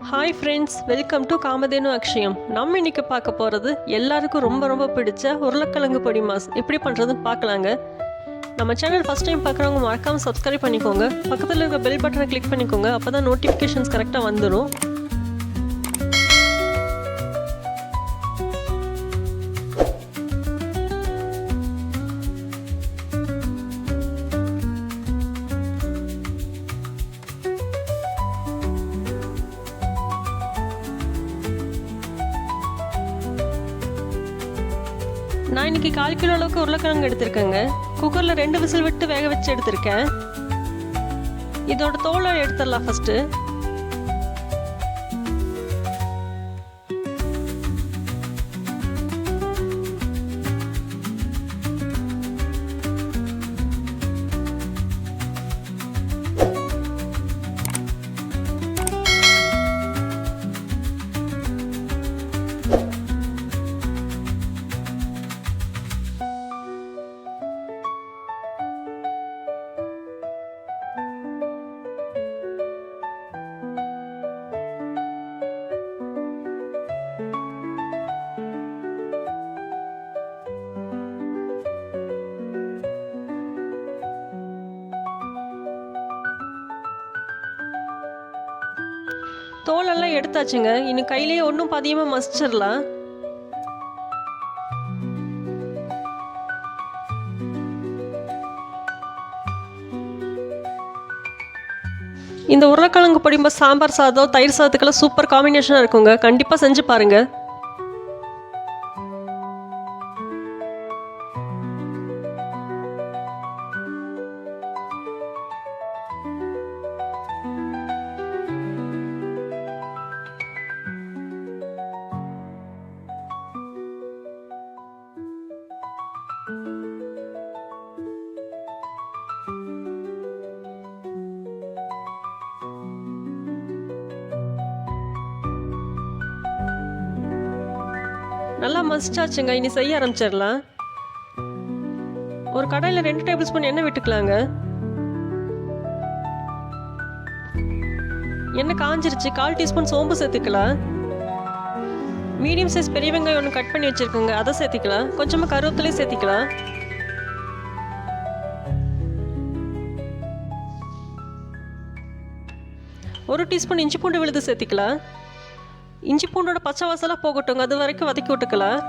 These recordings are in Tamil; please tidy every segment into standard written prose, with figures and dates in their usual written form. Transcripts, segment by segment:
Hi friends, welcome to Kamadhenu Akshayam. நம்ம இன்னைக்கு பார்க்க போகிறது எல்லாருக்கும் ரொம்ப பிடிச்ச உருளைக்கிழங்கு பொடி மாஸ் எப்படி பண்ணுறதுன்னு பார்க்கலாங்க. நம்ம சேனல் ஃபஸ்ட் டைம் பார்க்குறவங்க மறக்காமல் சப்ஸ்கிரைப் பண்ணிக்கோங்க. பக்கத்தில் இருக்க பெல் பட்டனை கிளிக் பண்ணிக்கோங்க. அப்போ தான் நோட்டிஃபிகேஷன்ஸ் கரெக்டாக வந்துடும். நான் இன்றைக்கி 1/4 கிலோ அளவுக்கு உருளைக்கிழங்கு எடுத்திருக்கேங்க. குக்கரில் 2 விசில் விட்டு வேக வச்சு எடுத்திருக்கேன். இதோட தோலை எடுத்துடலாம் ஃபஸ்ட்டு. தோலெல்லாம் எடுத்தாச்சுங்க. இனி கையிலேயே ஒன்றும் பாதியமாக மசிச்சிடலாம். இந்த உருளைக்கிழங்கு பொடிம்ப சாம்பார் சாதம், தயிர் சாதத்துக்கெல்லாம் சூப்பர் காம்பினேஷனாக இருக்குங்க. கண்டிப்பாக செஞ்சு பாருங்கள். நல்லா மசிச்சாச்சுங்க. இனி செய்ய ஆரம்பிச்சிடலாம். ஒரு கடாயில் 2 டேபிள் ஸ்பூன் எண்ணெய் விட்டுக்கலாங்க. எண்ணெய் காஞ்சிருச்சு. 1/4 டீஸ்பூன் சோம்பு சேர்த்துக்கலாம். மீடியம் சைஸ் பெரிய வெங்காயம் ஒன்று கட் பண்ணி வச்சுருக்கோங்க, அதை சேர்த்திக்கலாம். கொஞ்சமாக கருவேப்பிலையும் சேர்த்திக்கலாம். ஒரு டீஸ்பூன் இஞ்சி பூண்டு விழுது சேர்த்திக்கலாம். இஞ்சி பூண்டோட பச்சை வாசலாம் போகட்டுங்க, அது வரைக்கும் வதக்கி விட்டுக்கலாம்.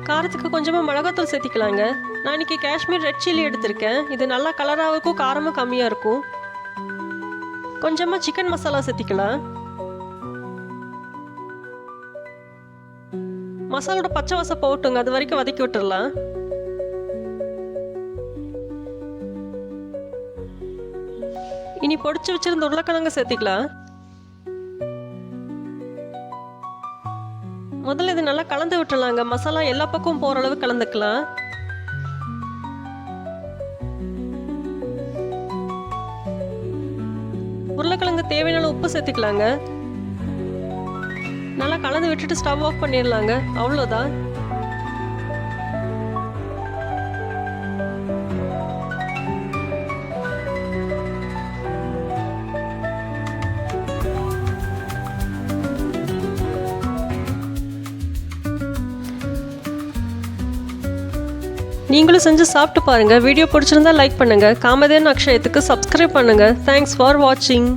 காரத்துக்கு கொஞ்சமாக மிளகாத்தூள் சேர்த்திக்கலாங்க. நான் இன்னைக்கு காஷ்மீர் ரெட் சில்லி எடுத்திருக்கேன். இது நல்லா கலராக இருக்கும், காரமும் கம்மியாக இருக்கும். கொஞ்சமாக சிக்கன் மசாலா சேர்த்திக்கலாம். மசாலோட பச்சை வாசம் போட்டுங்க, அது வரைக்கும் வதக்கி விட்டுடலாம். இனி பொடிச்சு வச்சிருந்த உருளைக்கிழங்கு சேர்த்திக்கலாம். முதல்ல இது நல்லா கலந்து விட்டுலாங்க. மசாலா எல்லா பக்கமும் போற அளவு கலந்துக்கலாம். உருளைக்கிழங்கு தேவையான உப்பு சேர்த்துக்கலாங்க. நல்லா கலந்து விட்டுட்டு ஸ்டவ் ஆஃப் பண்ணிடலாங்க. அவ்வளோதான். நீங்களும் செஞ்சு சாப்பிட்டு பாருங்க. வீடியோ பிடிச்சிருந்தா லைக் பண்ணுங்க. காமதேனு அக்ஷயத்துக்கு சப்ஸ்கிரைப் பண்ணுங்க. தேங்க்ஸ் ஃபார் வாட்சிங்.